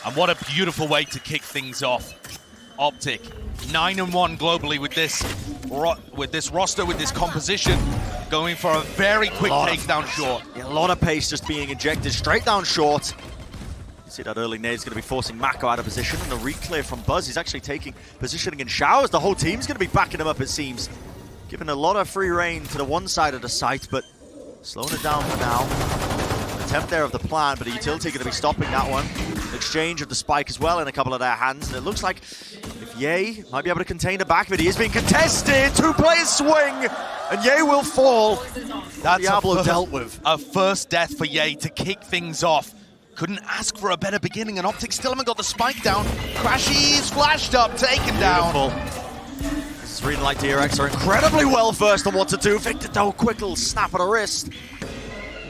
And what a beautiful way to kick things off. OpTic, 9-1 globally with this roster, with this composition, going for a very quick takedown short. Yeah, a lot of pace just being injected straight down short. You see that early nade's going to be forcing MaKo out of position, and the re-clear from Buzz. He's actually taking positioning in showers. The whole team's going to be backing him up, it seems. Giving a lot of free reign to the one side of the site, but slowing it down for now. Attempt there of the plan, but the utility going to be stopping that one. Exchange of the spike as well in a couple of their hands, and it looks like if Ye might be able to contain the back of it, he is being contested. Two players swing, and Ye will fall. That's Diablo dealt with. A first death for Ye to kick things off. Couldn't ask for a better beginning, and OpTic still haven't got the spike down. Crashies flashed up, taken down. This is reading like DRX are incredibly well versed on what to do. Victor though, quick little snap of the wrist.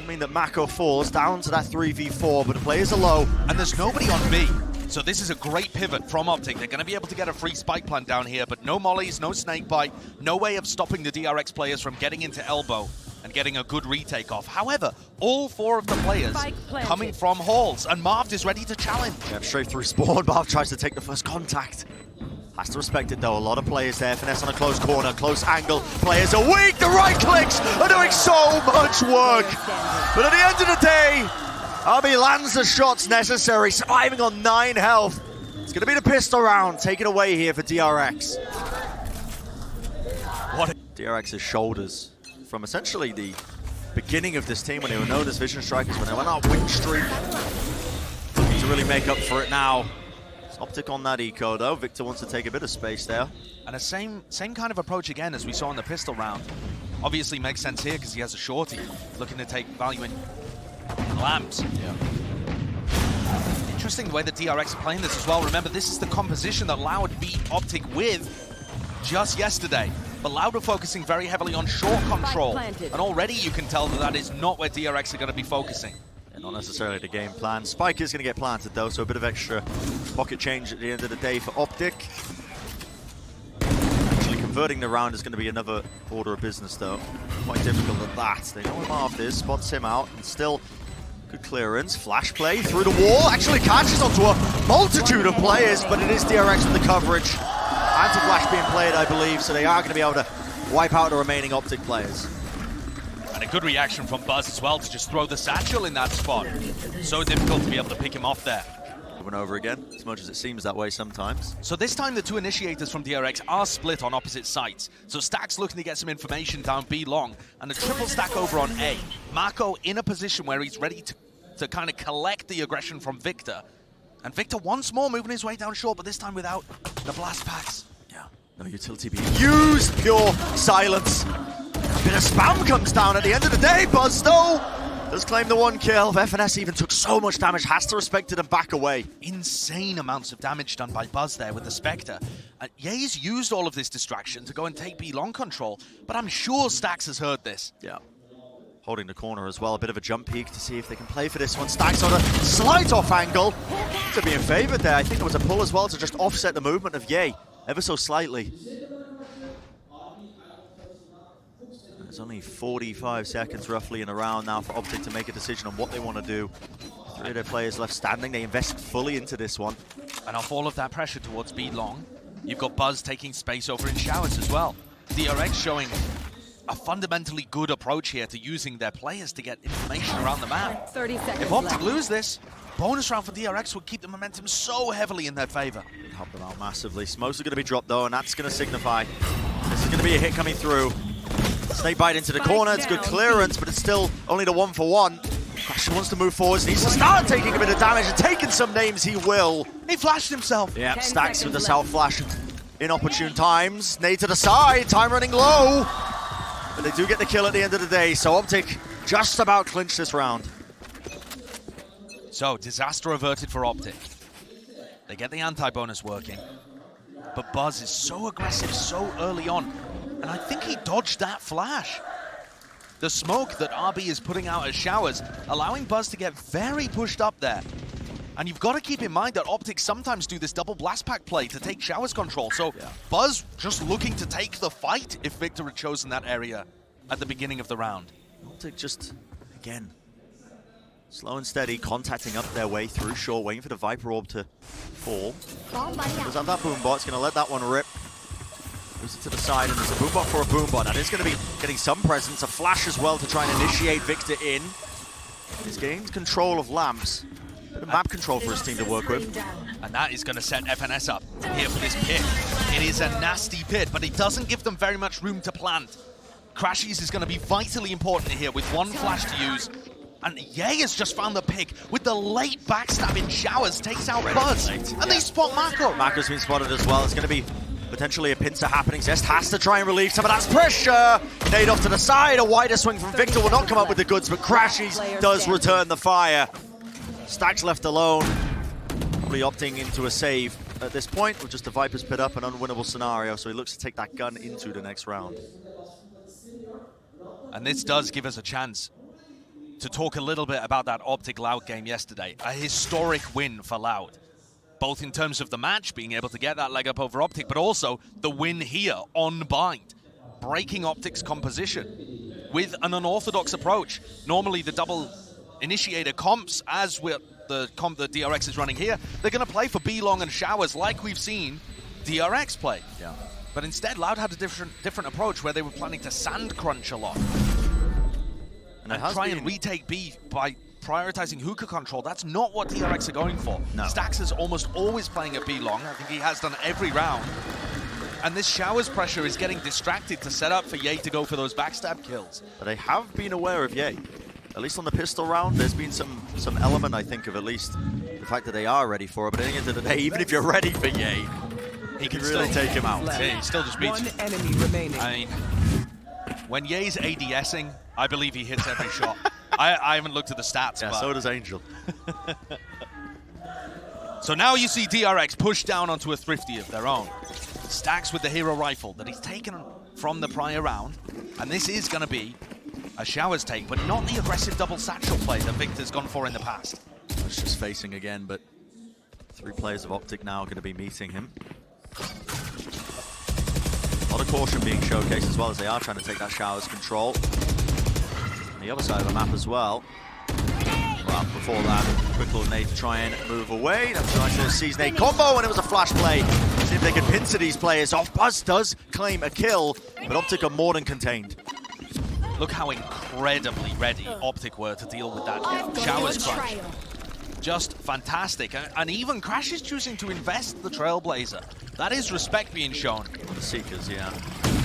Mean that MaKo falls down to that 3v4, but the players are low. And there's nobody on B. So this is a great pivot from OpTic. They're going to be able to get a free spike plant down here, but no mollies, no snake bite, no way of stopping the DRX players from getting into elbow and getting a good retake off. However, all four of the players coming from halls, and Marved is ready to challenge. Yeah, straight through spawn. Marved tries to take the first contact. Has to respect it though, a lot of players there. Finesse on a close corner, close angle. Players are weak, the right clicks are doing so much work. But at the end of the day, RB lands the shots necessary, surviving on 9 health. It's gonna be the pistol round, taken away here for DRX. DRX's shoulders from essentially the beginning of this team when they were known as Vision Strikers, when they went on a win streak. Looking to really make up for it now. OpTic on that eco though. Victor wants to take a bit of space there. And the same kind of approach again as we saw in the pistol round. Obviously makes sense here because he has a shorty looking to take value in lamps. Yeah. Interesting the way that DRX are playing this as well. Remember, this is the composition that Loud beat OpTic with just yesterday. But Loud are focusing very heavily on short control. And already you can tell that that is not where DRX are going to be focusing. Not necessarily the game plan. Spike is going to get planted though, so a bit of extra pocket change at the end of the day for OpTic. Actually converting the round is going to be another order of business though. Quite difficult at that. They know where Marved is, spots him out, and still good clearance. Flash play through the wall, actually catches onto a multitude of players, but it is DRX with the coverage. Anti-flash being played, I believe, so they are going to be able to wipe out the remaining OpTic players. And a good reaction from Buzz as well to just throw the satchel in that spot. So difficult to be able to pick him off there. Over and over again, as much as it seems that way sometimes. So this time the two initiators from DRX are split on opposite sides. So Stack's looking to get some information down B long, and a triple stack over on A. MaKo in a position where he's ready to kind of collect the aggression from Victor. And Victor once more moving his way down short, but this time without the blast packs. Yeah, no utility being used, pure silence. A bit of spam comes down at the end of the day. Buzz though does claim the 1 kill. FNS even took so much damage, has to respect it and back away. Insane amounts of damage done by Buzz there with the Spectre. Ye's used all of this distraction to go and take B long control, but I'm sure Stax has heard this. Yeah. Holding the corner as well, a bit of a jump peek to see if they can play for this one. Stax on a slight off angle to be in favor there. I think there was a pull as well to just offset the movement of Ye ever so slightly. There's only 45 seconds roughly in a round now for OpTic to make a decision on what they want to do. 3 of their players left standing. They invest fully into this one. And off all of that pressure towards B long, you've got Buzz taking space over in showers as well. DRX showing a fundamentally good approach here to using their players to get information around the map. 30 seconds if OpTic left. lose this, bonus round for DRX would keep the momentum so heavily in their favor. It'd help them out massively. Smokes are going to be dropped though, and that's going to signify this is going to be a hit coming through. Snake bite into the corner, it's good clearance, but it's still only the 1-for-1. Crasher wants to move forward, needs to start taking a bit of damage, and taking some names he will. He flashed himself. Yeah, Stax with the self-flash. Inopportune times, nade to the side, time running low. But they do get the kill at the end of the day, so OpTic just about clinched this round. So, disaster averted for OpTic. They get the anti-bonus working, but Buzz is so aggressive so early on, and I think he dodged that flash. The smoke that RB is putting out as showers, allowing Buzz to get very pushed up there. And you've got to keep in mind that OpTic sometimes do this double blast pack play to take showers control, so Buzz just looking to take the fight if Victor had chosen that area at the beginning of the round. OpTic just, again, Slow and steady, contacting up their way through short, waiting for the Viper Orb to fall. Does have that Boombot, it's going to let that one rip. Moves it to the side, and there's a Boombot for a Boombot, and it's going to be getting some presence, a flash as well to try and initiate Victor in. He's gained control of lamps. Bit of map control for his team to work with. And that is going to set FNS up here for this pit. It is a nasty pit, but it doesn't give them very much room to plant. crashies is going to be vitally important here with one flash to use. And Ye has just found the pick with the late backstab in showers, takes out Buzz. And they spot MaKo. MaKo's been spotted as well. It's going to be potentially a pincer happening. Zest has to try and relieve some of that pressure. Nade off to the side. A wider swing from Victor will not come up with the goods, but crashies does return the fire. Stax left alone. Probably opting into a save at this point with just the Viper's pit up, an unwinnable scenario. So he looks to take that gun into the next round. And this does give us a chance to talk a little bit about that OpTic Loud game yesterday. A historic win for Loud, both in terms of the match, being able to get that leg up over OpTic, but also the win here on Bind, breaking OpTic's composition with an unorthodox approach. Normally the double initiator comps, as with the comp that DRX is running here, they're going to play for B-Long and Showers like we've seen DRX play. Yeah. But instead, Loud had a different approach where they were planning to sand crunch a lot. And try and retake B by prioritizing hookah control. That's not what DRX are going for. No. Stax is almost always playing at B long. I think he has done every round. And this showers pressure is getting distracted to set up for Ye to go for those backstab kills. But they have been aware of Ye. At least on the pistol round, there's been some element, I think, of at least the fact that they are ready for it. But at the end of the day, even if you're ready for Ye, he can really take him out. Yeah, he still just beats one enemy remaining. I mean, when Ye's ADSing, I believe he hits every shot. I haven't looked at the stats. Yeah, but so does Angel. So now you see DRX push down onto a Thrifty of their own. Stax with the hero rifle that he's taken from the prior round. And this is going to be a Showers take, but not the aggressive double satchel play that Victor's gone for in the past. It's just facing again, but 3 players of OpTic now are going to be meeting him. A lot of caution being showcased as well as they are trying to take that Showers control. On the other side of the map as well. Well, before that, quick little nade to try and move away. That's a nice little sees nade combo, and it was a flash play. See if they can pincer these players off. Buzz does claim a kill, but OpTic are more than contained. Look how incredibly ready OpTic were to deal with that Showers crunch. Just fantastic. And even Crash is choosing to invest the Trailblazer. That is respect being shown. The Seekers, yeah.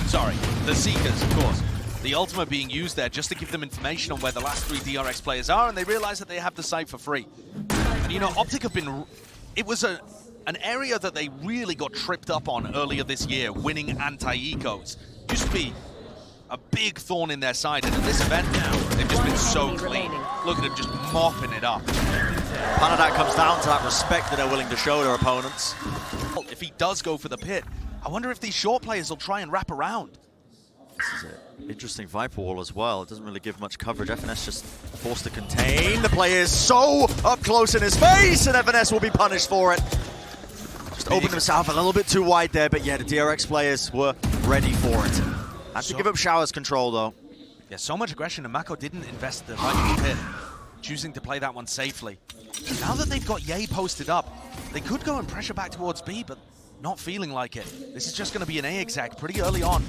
Sorry, the Seekers, of course. The ultimate being used there just to give them information on where the last 3 DRX players are, and they realize that they have the site for free. And you know, OpTic have been... It was an area that they really got tripped up on earlier this year, winning anti-ecos. Used to be a big thorn in their side, and at this event now, they've just been so clean. Look at them just mopping it up. Part of that comes down to that respect that they're willing to show their opponents. If he does go for the pit, I wonder if these short players will try and wrap around. This is an interesting Viper wall as well. It doesn't really give much coverage. FNS just forced to contain. The player is so up close in his face, and FNS will be punished for it. Just opened himself a little bit too wide there, but yeah, the DRX players were ready for it. Had to give up Showers control, though. Yeah, so much aggression, and MaKo didn't invest the Viper pit, choosing to play that one safely. Now that they've got Ye posted up, they could go and pressure back towards B, but not feeling like it. This is just going to be an A exec pretty early on.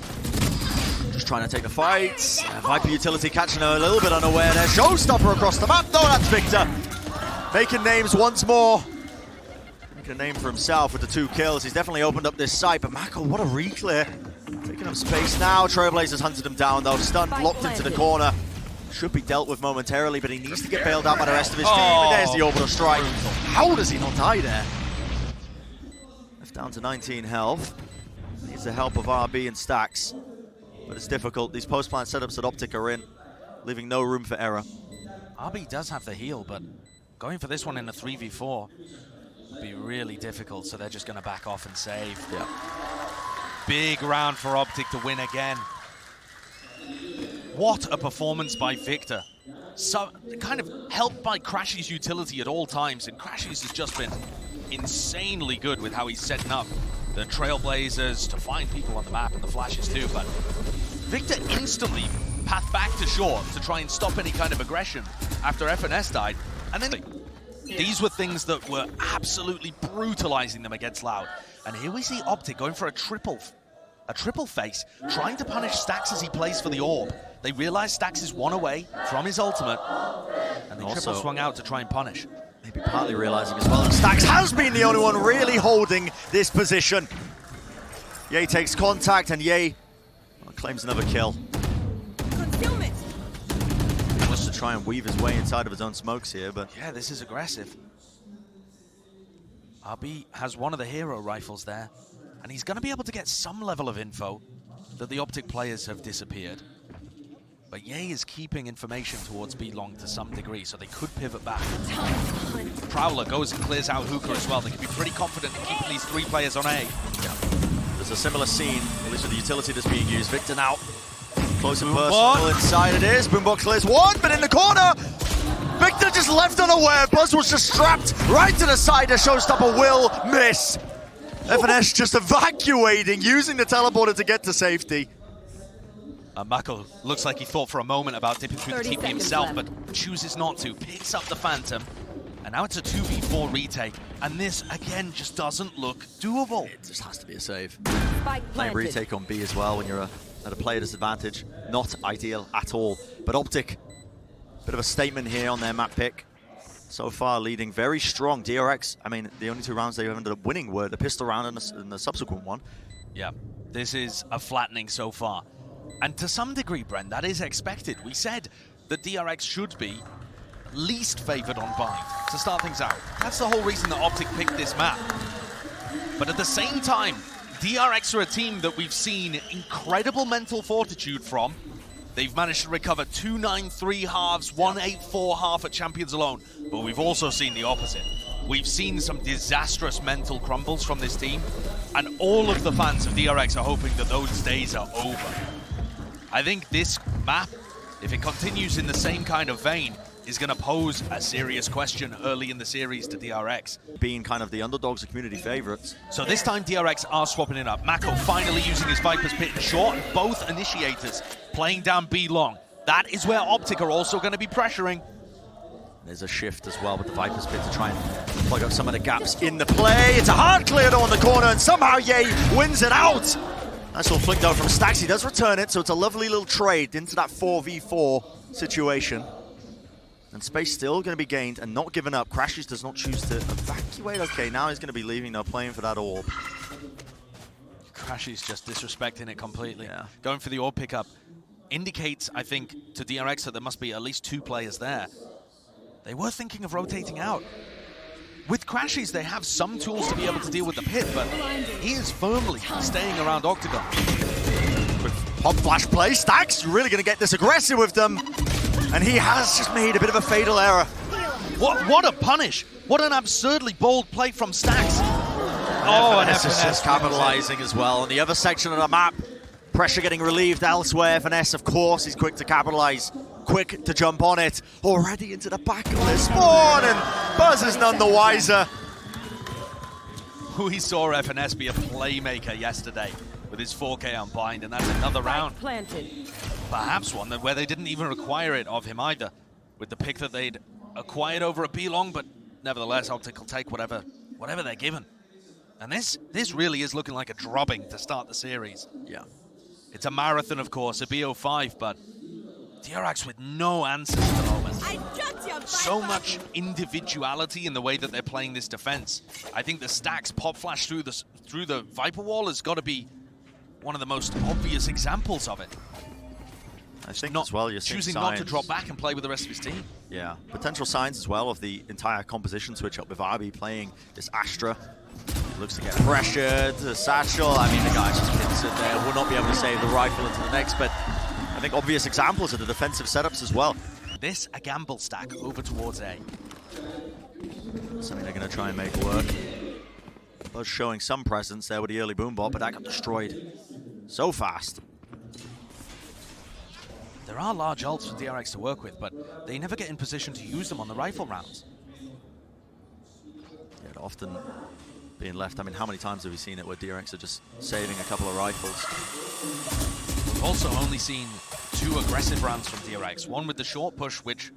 Just trying to take the fight. Viper utility catching her a little bit unaware there. Showstopper across the map. No, that's Victor. Making names once more. Making a name for himself with the 2 kills. He's definitely opened up this site, but MaKo, what a reclear. Taking up space now. Trailblazers hunted him down though. Stunned, locked into the corner. Should be dealt with momentarily, but he needs to get bailed out by the rest of his team. And there's the orbital strike. How does he not die there? Left down to 19 health. Needs the help of RB and Stax. But it's difficult. These post-plant setups that OpTic are in, leaving no room for error. RB does have the heal, but going for this one in a 3v4 would be really difficult, so they're just going to back off and save. Yeah. Big round for OpTic to win again. What a performance by Victor. So, kind of helped by crashies utility at all times, and crashies has just been insanely good with how he's setting up the Trailblazers to find people on the map and the flashes too, but Victor instantly path back to short to try and stop any kind of aggression after FNS died. And then these were things that were absolutely brutalizing them against Loud. And here we see OpTic going for a triple face, trying to punish Stax as he plays for the orb. They realize Stax is one away from his ultimate, and they triple swung out to try and punish. Maybe partly realizing as well that Stax has been the only one really holding this position. Ye takes contact, and Ye claims another kill. Concealment. He wants to try and weave his way inside of his own smokes here, but yeah, this is aggressive. RB has one of the hero rifles there, and he's going to be able to get some level of info that the OpTic players have disappeared. But Ye is keeping information towards B-Long to some degree, so they could pivot back. Prowler goes and clears out Hookah as well. They can be pretty confident in keeping these 3 players on A. yeah. There's a similar scene, at least with the utility that's being used. Victor now, close and Boombot. personal inside it is. Boombot clears one, but in the corner, Victor just left unaware. Buzz was just strapped right to the side. A showstopper will miss. FNS just evacuating, using the teleporter to get to safety. MaKo looks like he thought for a moment about dipping through the 30 TP himself, left. but chooses not to. Picks up the Phantom, and now it's a 2v4 retake. And this, again, just doesn't look doable. It just has to be a save. Spike Playing planted. retake on B as well when you're at a player disadvantage. Not ideal at all. But OpTic, bit of a statement here on their map pick. So far leading very strong. DRX, I mean, the only 2 rounds they ended up winning were the pistol round and the subsequent one. Yeah, this is a flattening so far. And to some degree, Bren, that is expected. We said that DRX should be least favored on Bind to start things out. That's the whole reason that OpTic picked this map. But at the same time, DRX are a team that we've seen incredible mental fortitude from. They've managed to recover 2-9-3 halves, 1-8-4 half at Champions alone. But we've also seen the opposite. We've seen some disastrous mental crumbles from this team. And all of the fans of DRX are hoping that those days are over. I think this map, if it continues in the same kind of vein, is going to pose a serious question early in the series to DRX. Being kind of the underdogs, the community favorites. So this time DRX are swapping it up. MaKo finally using his Viper's Pit in short, and both initiators playing down B long. That is where OpTic are also going to be pressuring. There's a shift as well with the Viper's Pit to try and plug up some of the gaps in the play. It's a hard clear though on the corner, and somehow Ye wins it out. Nice little flick though from Stax. He does return it, so it's a lovely little trade into that 4v4 situation. And space still going to be gained and not given up. crashies does not choose to evacuate. Okay, now he's going to be leaving though, playing for that orb. crashies just disrespecting it completely. Yeah. Going for the orb pickup indicates, I think, to DRX that there must be at least 2 players there. They were thinking of rotating out. With crashies, they have some tools to be able to deal with the pit, but he is firmly staying around Octagon. With pop flash play, Stax really going to get this aggressive with them. And he has just made a bit of a fatal error. What a punish! What an absurdly bold play from Stax. Oh, and FNS is capitalizing as well. On the other section of the map, pressure getting relieved elsewhere. FNS, of course, is quick to capitalize. Quick to jump on it. Already into the back of the spawn, and Buzz is none the wiser. We saw FNS be a playmaker yesterday with his 4K on Bind, and that's another round. Planted. Perhaps one where they didn't even require it of him either, with the pick that they'd acquired over a B-Long, but nevertheless, OpTic will take whatever they're given. And this really is looking like a drubbing to start the series. Yeah. It's a marathon, of course, a BO5, but DRX with no answers at the moment. So much individuality in the way that they're playing this defense. I think the Stax pop flash through the Viper wall has got to be one of the most obvious examples of it. I think Not as well, you're seeing choosing signs. not to drop back and play with the rest of his team. Yeah, potential signs as well of the entire composition switch up with RB playing this Astra. He looks to get pressured, the satchel. I mean, the guy just hits it there. Will not be able to save the rifle into the next, but I think obvious examples of the defensive setups as well. This, a gamble stack over towards A. Something they're going to try and make work. Buzz showing some presence there with the early boom bot, but that got destroyed so fast. There are large ults for DRX to work with, but they never get in position to use them on the rifle rounds. Yeah, often being left. I mean, how many times have we seen it where DRX are just saving a couple of rifles? We've also only seen two aggressive rounds from DRX. One with the short push, which,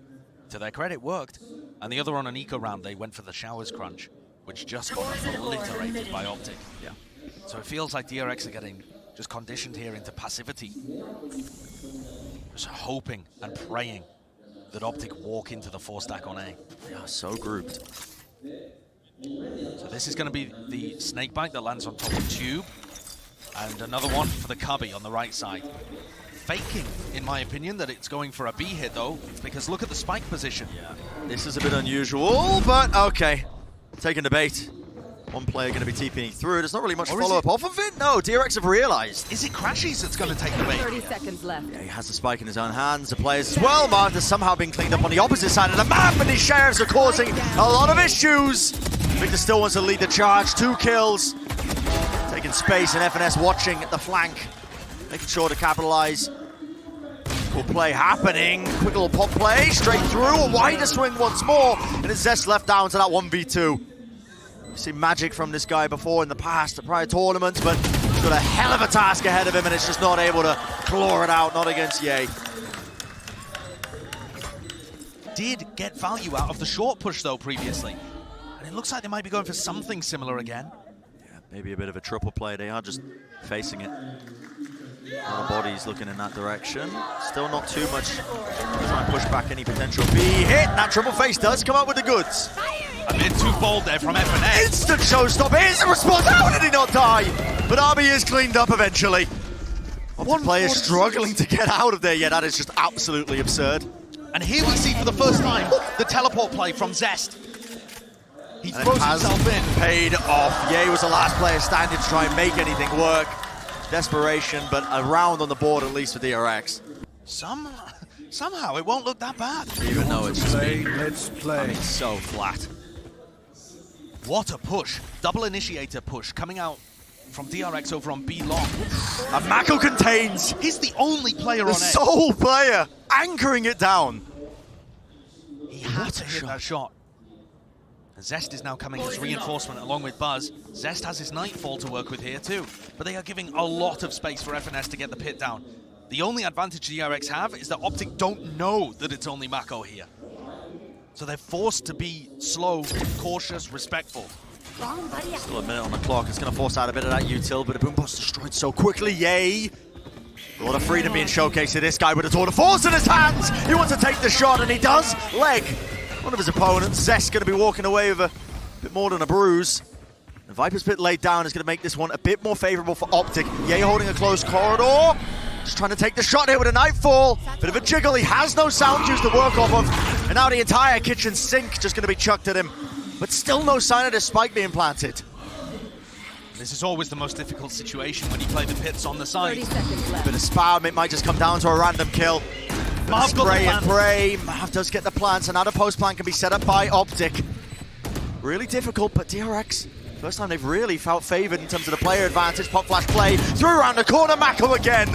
to their credit, worked. And the other on an eco round, they went for the showers crunch, which just got obliterated by OpTic. Yeah. So it feels like DRX are getting just conditioned here into passivity. Just hoping and praying that OpTic walk into the 4-stack on A. They are so grouped. So this is going to be the snake bite that lands on top of Tube. And another one for the Cubby on the right side. Faking, in my opinion, that it's going for a B hit though, because look at the spike position. Yeah. This is a bit unusual, but okay. Taking the bait. One player going to be TPing through. There's not really much follow-up off of it. No, DRX have realized. Is it crashies that's going to take the bait? 30 seconds left. Yeah, he has the spike in his own hands. The players as well. Marved has somehow been cleaned up on the opposite side of the map, and these sheriffs are causing a lot of issues. Victor still wants to lead the charge. 2 kills. Taking space, and FNS watching at the flank. Making sure to capitalize. Cool play happening. Quick little pop play. Straight through. A wider swing once more. And it's Zest left down to that 1v2. We've seen magic from this guy before in the past, at prior tournaments, but he's got a hell of a task ahead of him, and it's just not able to claw it out, not against Ye. Did get value out of the short push though previously. And it looks like they might be going for something similar again. Yeah, maybe a bit of a triple play. They are just facing it. A lot of bodies looking in that direction. Still not too much to try and push back any potential B hit. That triple face does come out with the goods. A bit too bold there from FNS. Instant showstop. Here's the response. How did he not die? But RB is cleaned up eventually. One player struggling to get out of there. Yeah, that is just absolutely absurd. And here we see for the first time the teleport play from Zest. He throws himself in. Paid off. Ye was the last player standing to try and make anything work. Desperation, but a round on the board at least for DRX. Somehow it won't look that bad. Even though it's just Let's play. I mean, so flat. What a push. Double initiator push coming out from DRX over on B long. And MaKo contains. He's the only player The on A. sole player anchoring it down. He had to hit that shot. Zest is now coming as reinforcement along with Buzz. Zest has his Nightfall to work with here too, but they are giving a lot of space for FNS to get the pit down. The only advantage DRX have is that OpTic don't know that it's only MaKo here. So they're forced to be slow, cautious, respectful. Still a minute on the clock. It's going to force out a bit of that util, but a boom bust destroyed so quickly. Yay! A lot of freedom being showcased to this guy with a tour de force in his hands. He wants to take the shot, and he does. Leg one of his opponents. Zest going to be walking away with a bit more than a bruise. The Viper's Pit laid down is going to make this one a bit more favorable for OpTic. Ye holding a close corridor. Just trying to take the shot here with a Nightfall. Bit of a jiggle. He has no sound cues to work off of. And now the entire kitchen sink just going to be chucked at him. But still no sign of this spike being planted. This is always the most difficult situation when you play the pits on the side. 30 seconds left. Bit of spam. It might just come down to a random kill. Marved got the Spray and plan. pray. Marv does get the plants. Another post plan can be set up by OpTic. Really difficult, but DRX, first time they've really felt favored in terms of the player advantage. Pop flash play through around the corner. MaKo again.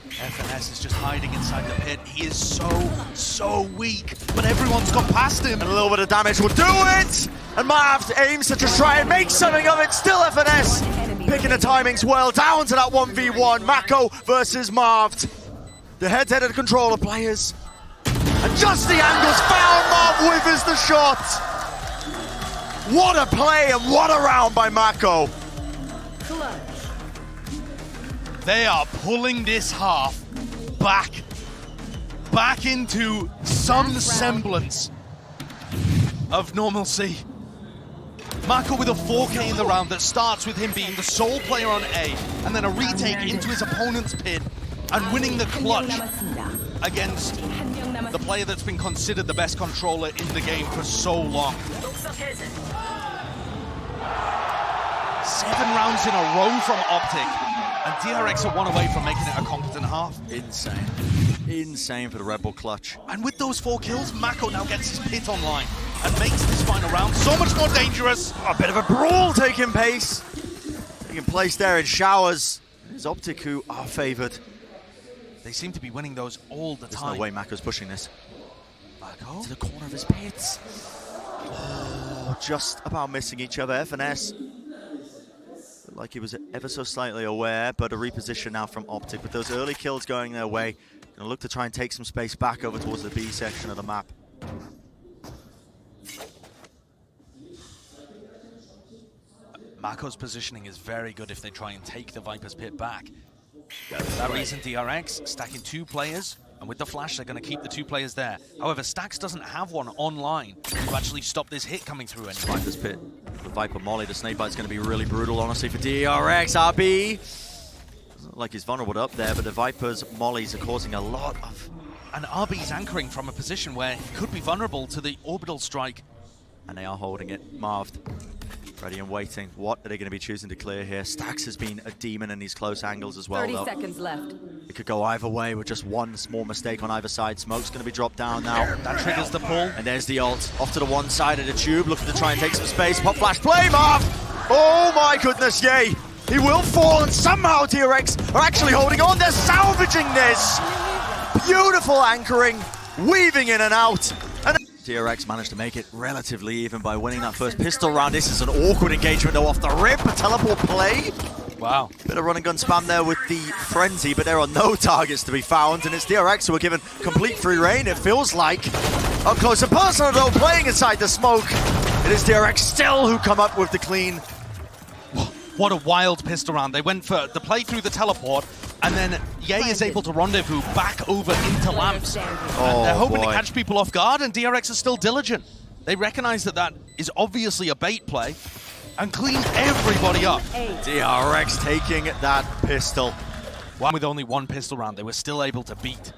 FNS is just hiding inside the pit. He is so weak, but everyone's got past him. And a little bit of damage will do it. And Marved aims to just try and make something of it. Still FNS picking the timings well. Down to that 1v1. MaKo versus Marved. The head-to-head of the controller players. And just the angles found. Marv withers the shot. What a play and what a round by MaKo. They are pulling this half back into some semblance of normalcy. MaKo with a 4K in the round that starts with him being the sole player on A, and then a retake into his opponent's pit, and winning the clutch against the player that's been considered the best controller in the game for so long. 7 rounds in a row from OpTic, and DRX are 1 away from making it a competent half. Insane. Insane for the Red Bull clutch. And with those 4 kills, MaKo now gets his pit online and makes this final round so much more dangerous. A bit of a brawl taking place. Taking place there in showers. It's OpTic who are favored. They seem to be winning those all the There's time. no way MaKo's pushing this. MaKo? To the corner of his pits. Oh, just about missing each other. FNS. Like he was ever so slightly aware, but a reposition now from OpTic with those early kills going their way. Gonna look to try and take some space back over towards the B section of the map. MaKo's positioning is very good if they try and take the Viper's pit back. For that reason, DRX stacking 2 players, and with the flash, they're going to keep the 2 players there. However, Stax doesn't have one online to actually stop this hit coming through anymore. Viper's pit, the Viper molly, the snake bite's going to be really brutal, honestly, for DRX. RB doesn't look like he's vulnerable up there, but the Viper's mollies are causing a lot of... And RB's anchoring from a position where he could be vulnerable to the orbital strike. And they are holding it. Marved, ready and waiting. What are they going to be choosing to clear here? Stax has been a demon in these close angles as well, 30 though. seconds left. It could go either way with just one small mistake on either side. Smoke's going to be dropped down now. That triggers the pull. And there's the ult. Off to the one side of the tube, looking to try and take some space. Pop flash play, Marv! Oh my goodness, yay! He will fall, and somehow DRX are actually holding on. They're salvaging this! Beautiful anchoring, weaving in and out. And DRX managed to make it relatively even by winning that first pistol round. This is an awkward engagement though off the rip. A teleport play. Wow. Bit of run and gun spam there with the frenzy, but there are no targets to be found, and it's DRX who are given complete free reign, it feels like. Up close and personal though, playing inside the smoke. It is DRX still who come up with the clean. What a wild pistol round. They went for the play through the teleport, and then Ye is able to rendezvous back over into lamps. And they're hoping to catch people off guard, and DRX is still diligent. They recognize that that is obviously a bait play and clean everybody up. DRX taking that pistol. With only 1 pistol round, they were still able to beat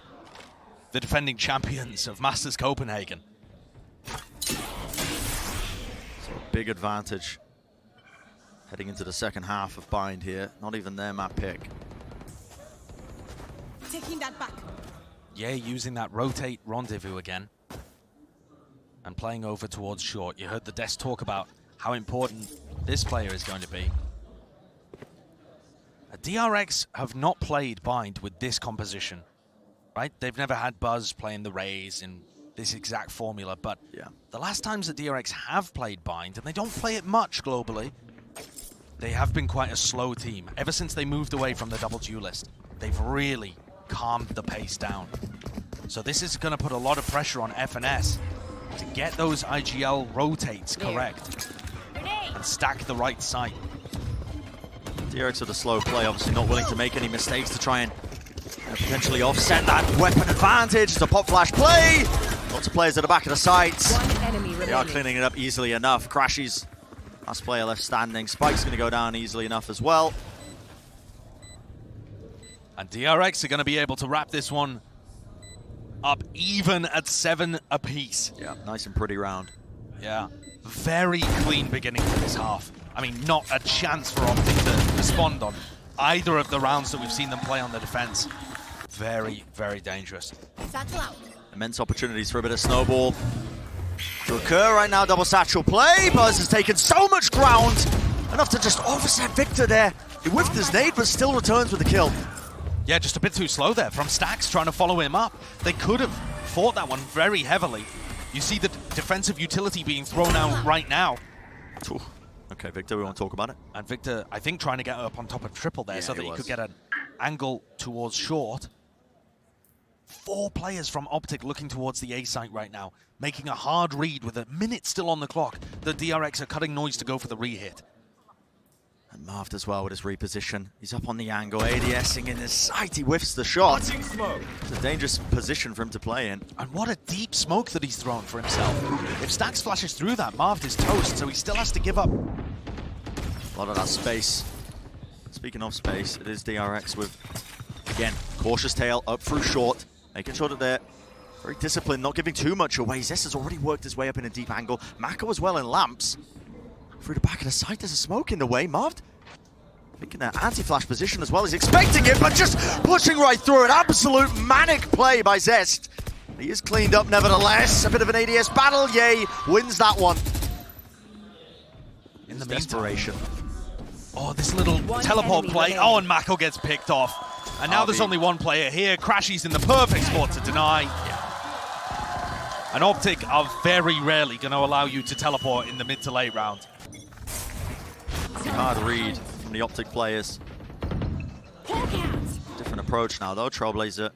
the defending champions of Masters Copenhagen. So a big advantage heading into the second half of Bind here. Not even their map pick. Taking that back. Yeah, using that rotate rendezvous again and playing over towards short. You heard the desk talk about how important this player is going to be. DRX have not played Bind with this composition, right? They've never had Buzz playing the Rays in this exact formula, but the last times that DRX have played Bind, and they don't play it much globally, they have been quite a slow team. Ever since they moved away from the double duelist, they've really calmed the pace down. So this is going to put a lot of pressure on FNS to get those IGL rotates correct and stack the right site. DRX with a slow play, obviously not willing to make any mistakes to try and potentially offset that weapon advantage. It's a pop flash play. Lots of players at the back of the sites. They are cleaning it up easily enough. Crashies, last player left standing. Spike's going to go down easily enough as well. And DRX are going to be able to wrap this one up even at 7 apiece. Yeah, nice and pretty round. Yeah, very clean beginning to this half. I mean, not a chance for OpTic to respond on either of the rounds that we've seen them play on the defense. Very, very dangerous. Satchel out. Immense opportunities for a bit of snowball to occur right now. Double satchel play. Buzz has taken so much ground. Enough to just offset Victor there. He whiffed his nade, but still returns with the kill. Yeah, just a bit too slow there from Stax trying to follow him up. They could have fought that one very heavily. You see the defensive utility being thrown out right now. Ooh. Okay, Victor, we want to talk about it. And Victor, I think, trying to get up on top of triple there so that he could get an angle towards short. 4 players from OpTic looking towards the A site right now, making a hard read with a minute still on the clock. The DRX are cutting noise to go for the re-hit. And Marved as well with his reposition. He's up on the angle, ADSing in his sight. He whiffs the shot. It's a dangerous position for him to play in. And what a deep smoke that he's thrown for himself. If Stax flashes through that, Marved is toast, so he still has to give up. A lot of that space. Speaking of space, it is DRX with, again, cautious tail up through short. Making sure that they're very disciplined, not giving too much away. Zest has already worked his way up in a deep angle. MaKo as well in lamps. Through the back of the site, there's a smoke in the way. Marved thinking that anti-flash position as well. He's expecting it, but just pushing right through it. Absolute manic play by Zest. He is cleaned up nevertheless. A bit of an ADS battle. Yay, wins that one. In the desperation. Oh, this little teleport play. Oh, and MaKo gets picked off. And now there's only 1 player here. Crashies in the perfect spot to deny. And OpTic are very rarely going to allow you to teleport in the mid to late round. Hard read from the OpTic players. Different approach. approach now, though. Trailblazer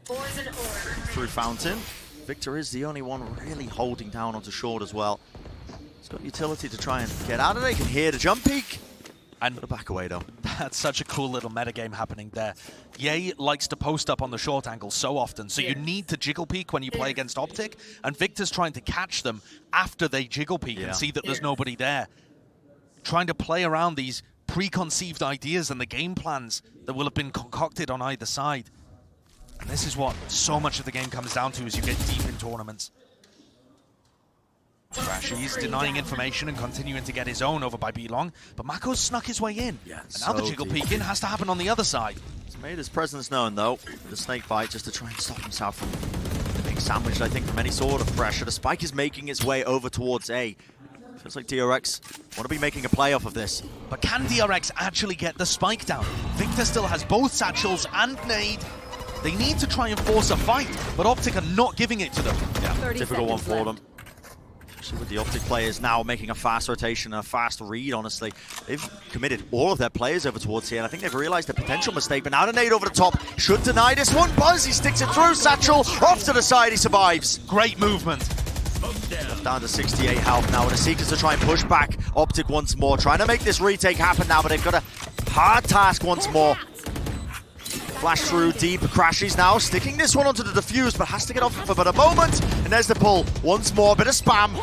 through Fountain. Victor is the only one really holding down onto short as well. He's got utility to try and get out of it. He can hear the jump peek. And the back away, though. That's such a cool little metagame happening there. Ye likes to post up on the short angle so often, so you need to jiggle peek when you play against OpTic, and Victor's trying to catch them after they jiggle peek and see that there's nobody there. Trying to play around these preconceived ideas and the game plans that will have been concocted on either side. And this is what so much of the game comes down to as you get deep in tournaments. crashies denying information and continuing to get his own over by Belong, but MaKo's snuck his way in. Yeah, and now the jiggle peeking has to happen on the other side. He's made his presence known, though, with a snake bite just to try and stop himself from being sandwiched, I think, from any sort of pressure. The spike is making its way over towards A. Feels like DRX want to be making a play off of this. But can DRX actually get the spike down? Victor still has both satchels and nade. They need to try and force a fight, but OpTic are not giving it to them. Yeah, difficult one for them. Especially with the OpTic players now making a fast rotation, a fast read, honestly. They've committed all of their players over towards here, and I think they've realized a potential mistake, but now the nade over the top should deny this one. Buzz, he sticks it through, satchel, off to the side, he survives. Great movement. Down to 68 health now, and the Seekers to try and push back OpTic once more, trying to make this retake happen now, but they've got a hard task once more. Flash through deep, crashies now, sticking this one onto the defuse, but has to get off for but a moment, and there's the pull. Once more, bit of spam.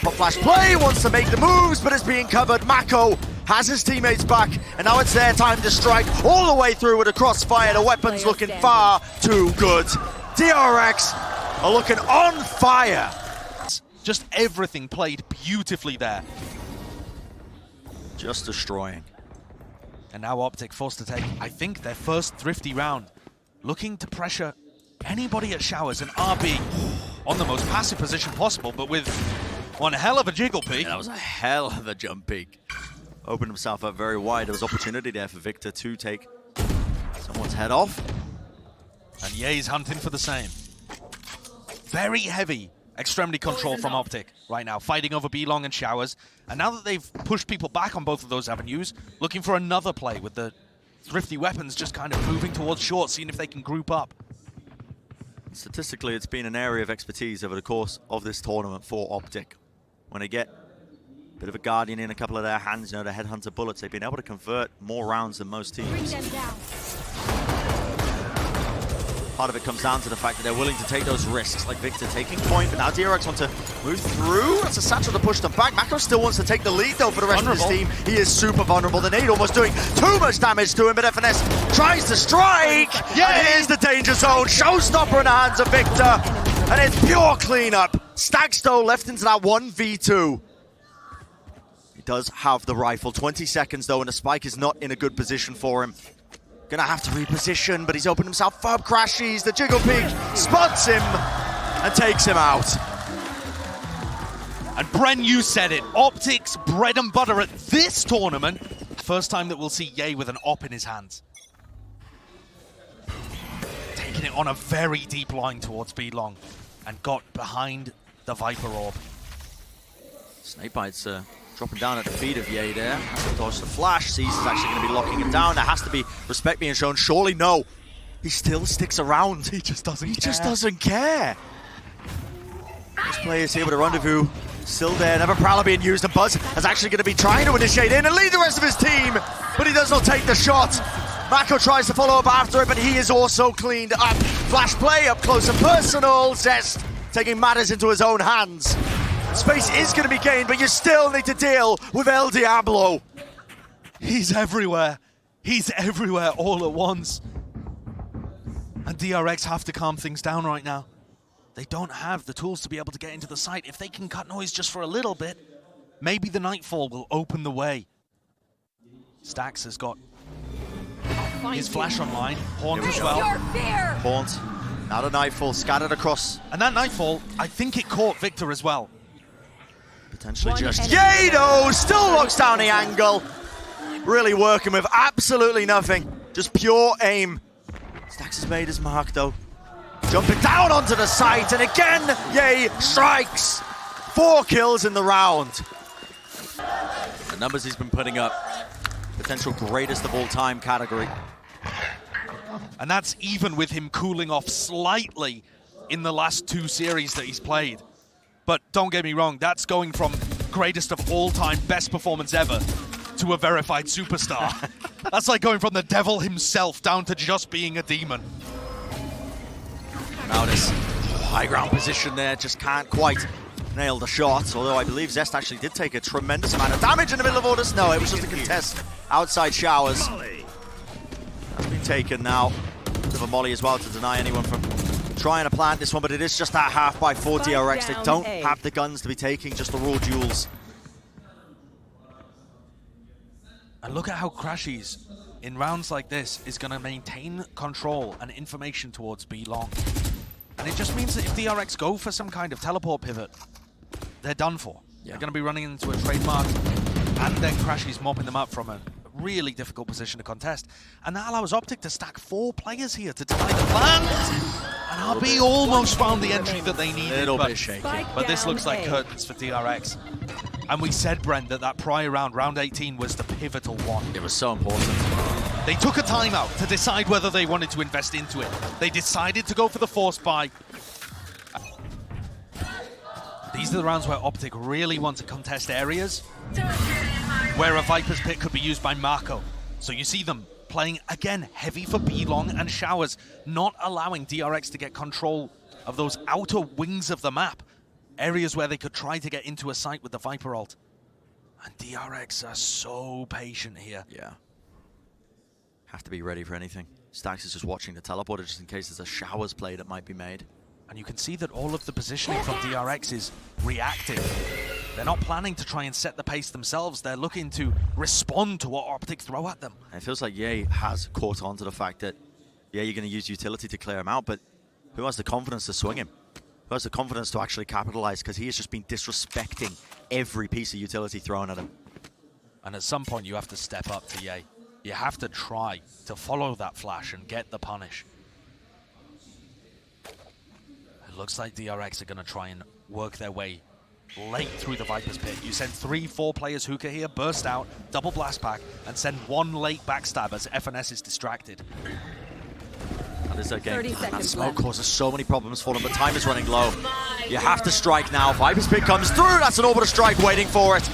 Pop flash play, wants to make the moves, but it's being covered. MaKo has his teammates back, and now it's their time to strike all the way through with a crossfire. The weapon's looking far too good. DRX are looking on fire. Just everything played beautifully there. Just destroying. And now OpTic forced to take, I think, their first thrifty round. Looking to pressure anybody at Showers and RB on the most passive position possible, but with one hell of a jiggle peek. Yeah, that was a hell of a jump peek. Opened himself up very wide. There was opportunity there for Victor to take someone's head off. And Ye's hunting for the same. Very heavy extremity control from OpTic right now, fighting over Belong and Showers. And now that they've pushed people back on both of those avenues, looking for another play with the thrifty weapons just kind of moving towards short, seeing if they can group up. Statistically, it's been an area of expertise over the course of this tournament for OpTic. When they get a bit of a Guardian in a couple of their hands, you know, the Headhunter bullets, they've been able to convert more rounds than most teams. Part of it comes down to the fact that they're willing to take those risks, like Victor taking point, but now DRX want to move through. That's a satchel to push them back. MaKo still wants to take the lead, though, for the rest of his team. He is super vulnerable. The nade almost doing too much damage to him, but FNS tries to strike. Yeah, here's the danger zone. Showstopper in the hands of Victor, and it's pure cleanup. stax, though, left into that 1v2. He does have the rifle. 20 seconds, though, and the spike is not in a good position for him. Gonna have to reposition, but he's opened himself up. crashies, the jiggle peek, spots him, and takes him out. And Bren, you said it. OpTic's bread and butter at this tournament. First time that we'll see Ye with an op in his hands. Taking it on a very deep line towards Belong, and got behind the Viper Orb. Snakebites dropping down at the feet of Ye there. Has to dodge the flash. Sees is actually going to be locking him down. There has to be respect being shown. Surely no. He still sticks around. He just doesn't care. He just doesn't care. This player's here with a rendezvous. Still there. Never Prowler being used. And Buzz is actually going to be trying to initiate in and lead the rest of his team. But he does not take the shot. MaKo tries to follow up after it, but he is also cleaned up. Flash play up close and personal. Zest taking matters into his own hands. Space is going to be gained, but you still need to deal with El Diablo. He's everywhere. He's everywhere all at once. And DRX have to calm things down right now. They don't have the tools to be able to get into the site. If they can cut noise just for a little bit, maybe the Nightfall will open the way. stax has got his flash online. Haunt as well. Haunt, now the Nightfall scattered across. And that Nightfall, I think it caught Victor as well. Potentially just Yado still locks down the angle. Really working with absolutely nothing. Just pure aim. stax has made his mark, though. Jumping down onto the site, and again, Ye strikes. 4 kills in the round. The numbers he's been putting up, potential greatest of all time category. And that's even with him cooling off slightly in the last 2 series that he's played. But don't get me wrong, that's going from greatest of all time, best performance ever, to a verified superstar. That's like going from the devil himself down to just being a demon. Now this high ground position there, just can't quite nail the shot, although I believe Zest actually did take a tremendous amount of damage in the middle of VODS. No, it was just a contest outside showers. That's been taken now. Bit of a molly as well to deny anyone from trying to plant this one, but it is just that half by 4 DRX. They don't have the guns to be taking just the raw duels. And look at how crashies in rounds like this is going to maintain control and information towards B long. And it just means that if DRX go for some kind of teleport pivot, they're done for. Yeah. They're going to be running into a trademark, and then crashies mopping them up from a really difficult position to contest. And that allows OpTic to stack 4 players here to deny the plant. And RB almost found the entry that they needed. A little bit shaky. But this looks like curtains for DRX. And we said, Bren, that prior round, round 18, was the pivotal one. It was so important. They took a timeout to decide whether they wanted to invest into it. They decided to go for the force buy. These are the rounds where OpTic really want to contest areas where a Viper's Pit could be used by MaKo. So you see them playing, again, heavy for B long and showers, not allowing DRX to get control of those outer wings of the map. Areas where they could try to get into a site with the Viper ult. And DRX are so patient here. Yeah. Have to be ready for anything. Stax is just watching the teleporter just in case there's a showers play that might be made. And you can see that all of the positioning from DRX is reactive. They're not planning to try and set the pace themselves. They're looking to respond to what OpTic throw at them. And it feels like Ye has caught on to the fact that, yeah, you're going to use utility to clear him out, but who has the confidence to swing him? Who has the confidence to actually capitalize? Because he has just been disrespecting every piece of utility thrown at him. And at some point, you have to step up to Ye. You have to try to follow that flash and get the punish. It looks like DRX are going to try and work their way late through the Viper's Pit. You send 3-4 players hookah here, burst out, double blast pack, and send 1 late backstab as FNS is distracted. That is a game. 30 That seconds smoke left. causes so many problems for them, but time is running low. You have to strike now. Viper's Pit comes through. That's an orbital strike waiting for it.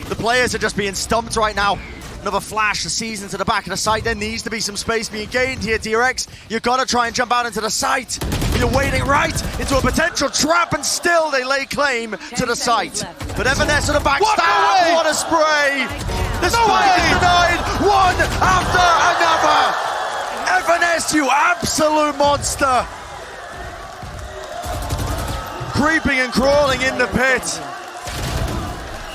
The players are just being stumped right now. Another flash, the season to the back of the site. There needs to be some space being gained here, DRX. You've got to try and jump out into the site. You're wading right into a potential trap, and still they lay claim to the site. But Evanes to the backstab. What a spray! The spike is denied, one after another. Evanes, you absolute monster. Creeping and crawling in the pit.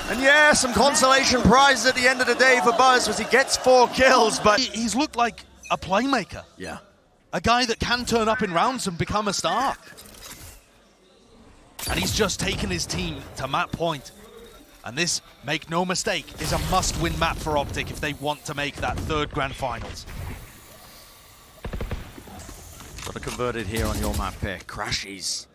And yeah, some consolation prizes at the end of the day for Buzz as he gets 4 kills, but He's looked like a playmaker. yeah. A guy that can turn up in rounds and become a star. And he's just taken his team to map point. And this, make no mistake, is a must-win map for OpTic if they want to make that 3rd grand finals. Got to convert it here on your map pick. Crashies.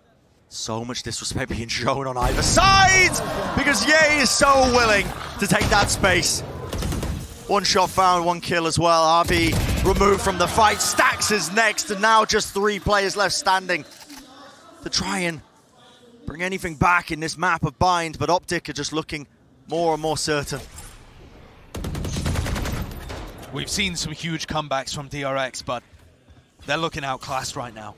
So much disrespect being shown on either side because Ye is so willing to take that space. 1 shot found, 1 kill as well. RB removed from the fight. Stax is next, and now just 3 players left standing to try and bring anything back in this map of bind, but OpTic are just looking more and more certain. We've seen some huge comebacks from DRX, but they're looking outclassed right now.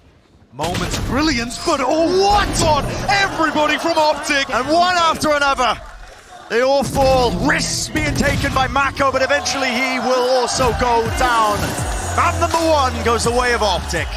Moments of brilliance, but oh, what on everybody from OpTic! And one after another, they all fall. Risks being taken by MaKo, but eventually he will also go down. Map number 1 goes the way of OpTic.